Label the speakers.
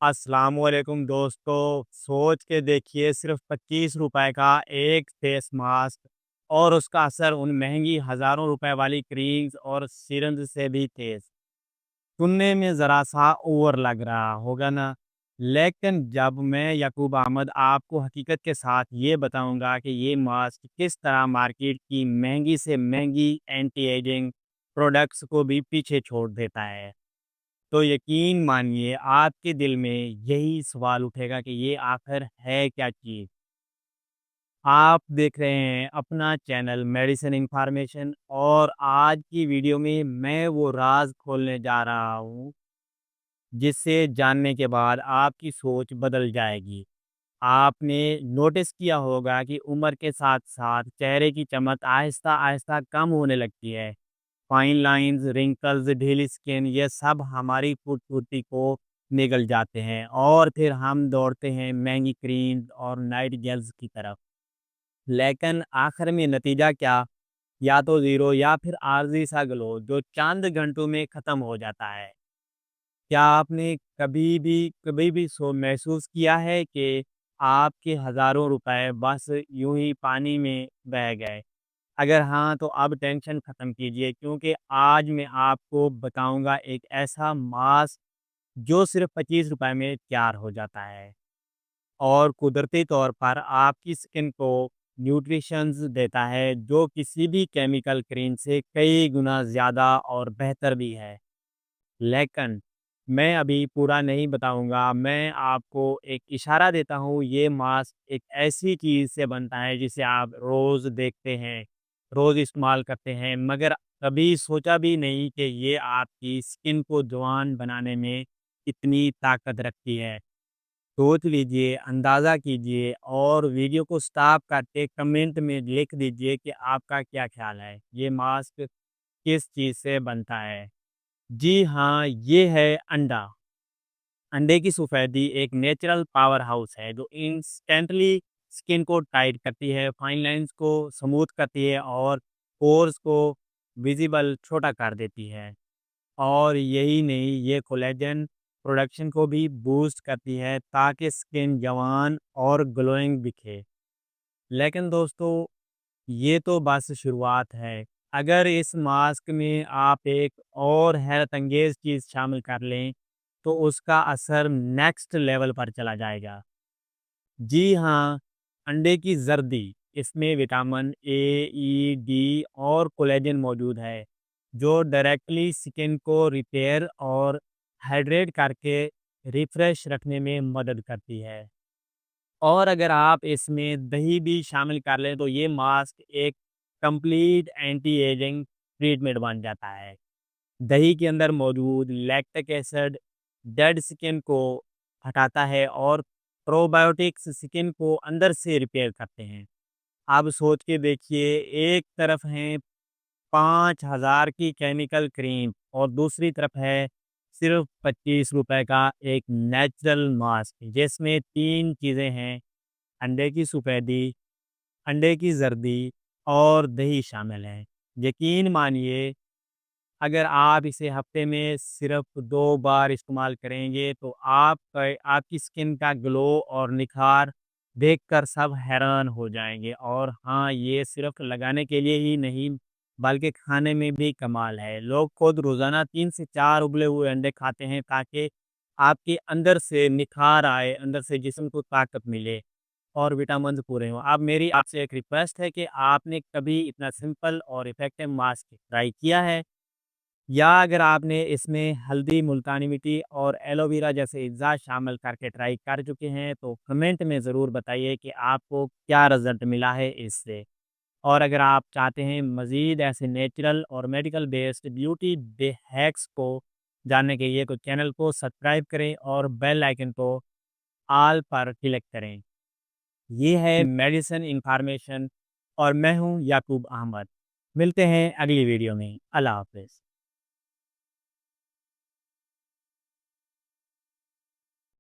Speaker 1: अस्सलाम वालेकुम दोस्तों, सोच के देखिए सिर्फ 25 रुपए का एक फेस मास्क और उसका असर उन महंगी हज़ारों रुपए वाली क्रीम्स और सिरंज से भी तेज़। सुनने में ज़रा-सा ओवर लग रहा होगा ना? लेकिन जब मैं याकूब अहमद आपको हकीकत के साथ ये बताऊँगा कि ये मास्क किस तरह मार्केट की महंगी से महंगी एंटी एजिंग प्रोडक्ट्स को भी पीछे छोड़ देता है। तो यकीन मानिए आपके दिल में यही सवाल उठेगा कि ये आखिर है क्या चीज़? आप देख रहे हैं अपना चैनल मेडिसिन इन्फॉर्मेशन और आज की वीडियो में मैं वो राज़ खोलने जा रहा हूँ, जिसे जानने के बाद आपकी सोच बदल जाएगी। आपने नोटिस किया होगा कि उम्र के साथ-साथ चेहरे की चमक आहिस्ता-आहिस्ता कम होने लगती है। फाइन लाइन्स, रिंकल्स, ढीली स्किन ये सब हमारी खूबसूरती को निगल जाते हैं और फिर हम दौड़ते हैं महंगी क्रीम्स और नाइट जेल्स की तरफ। लेकिन आखिर में नतीजा क्या? या तो ज़ीरो या फिर आर्ज़ी सा ग्लो जो चंद घंटों में ख़त्म हो जाता है। क्या आपने कभी भी महसूस किया है कि आपके हज़ारों रुपए बस यूँ ही पानी में बह गए? अगर हाँ, तो अब टेंशन ख़त्म कीजिए क्योंकि आज मैं आपको बताऊँगा एक ऐसा मास्क जो सिर्फ़ 25 रुपए में तैयार हो जाता है और कुदरती तौर पर आपकी स्किन को न्यूट्रिशंस देता है जो किसी भी केमिकल क्रीम से कई गुना ज़्यादा और बेहतर भी है। लेकिन मैं अभी पूरा नहीं बताऊँगा, मैं आपको एक इशारा देता हूँ, ये मास्क एक ऐसी चीज़ से बनता है जिसे आप रोज़ देखते हैं, रोज़ इस्तेमाल करते हैं, मगर कभी सोचा भी नहीं कि ये आपकी स्किन को जवान बनाने में इतनी ताकत रखती है। सोच लीजिए, अंदाज़ा कीजिए और वीडियो को स्टॉप करके कमेंट में लिख दीजिए कि आपका क्या ख़्याल है, ये मास्क किस चीज़ से बनता है? जी हाँ, ये है अंडा। अंडे की सफ़ेदी एक नेचुरल पावर हाउस है जो इंस्टेंटली स्किन को टाइट करती है, फाइन लाइन्स को स्मूथ करती है और पोर्स को विज़िबल छोटा कर देती है। और यही नहीं, ये कोलेजन प्रोडक्शन को भी बूस्ट करती है ताकि स्किन जवान और ग्लोइंग दिखे। लेकिन दोस्तों, ये तो बस शुरुआत है। अगर इस मास्क में आप एक और हैरत-अंगेज़ चीज़ शामिल कर लें, तो उसका असर नेक्स्ट लेवल पर चला जाएगा। जी हाँ, अंडे की ज़र्दी, इसमें विटामिन ए, ई, डी और कोलेजन मौजूद है, जो डायरेक्टली स्किन को रिपेयर और हाइड्रेट करके रिफ्रेश रखने में मदद करती है। और अगर आप इसमें दही भी शामिल कर लें तो ये मास्क एक कंप्लीट एंटी एजिंग ट्रीटमेंट बन जाता है। दही के अंदर मौजूद लैक्टिक एसिड डेड स्किन को हटाता है और प्रोबायोटिक्स स्किन को अंदर से रिपेयर करते हैं। आप सोच के देखिए, एक तरफ हैं 5,000 की केमिकल क्रीम और दूसरी तरफ है सिर्फ 25 रुपए का एक नेचुरल मास्क जिसमें 3 चीज़ें हैं, अंडे की सफ़ेदी, अंडे की ज़र्दी और दही शामिल है। यकीन मानिए, अगर आप इसे हफ़्ते में सिर्फ़ 2 बार इस्तेमाल करेंगे तो आपकी स्किन का ग्लो और निखार देखकर सब हैरान हो जाएँगे। और हाँ, ये सिर्फ़ लगाने के लिए ही नहीं, बल्कि खाने में भी कमाल है। लोग खुद रोज़ाना 3 से 4 उबले हुए अंडे खाते हैं ताकि आपके अंदर से निखार आए, अंदर से जिस्म को ताकत मिले और विटामिन्स पूरे हों। अब मेरी आपसे एक रिक्वेस्ट है कि आपने कभी इतना सिंपल और इफ़ेक्टिव मास्क ट्राई किया है? या अगर आपने इसमें हल्दी, मुल्तानी मिट्टी और एलोवेरा जैसे अज़ा शामिल करके ट्राई कर चुके हैं, तो कमेंट में ज़रूर बताइए कि आपको क्या रिज़ल्ट मिला है इससे। और अगर आप चाहते हैं मज़ीद ऐसे नेचुरल और मेडिकल बेस्ड ब्यूटी बे हैक्स को जानने के लिए तो चैनल को सब्सक्राइब करें और बेल आइकन को ऑल पर क्लिक करें। ये है मेडिसिन इन्फॉर्मेशन और मैं हूँ याकूब अहमद। मिलते हैं अगली वीडियो में। अल्लाह हाफ़िज़।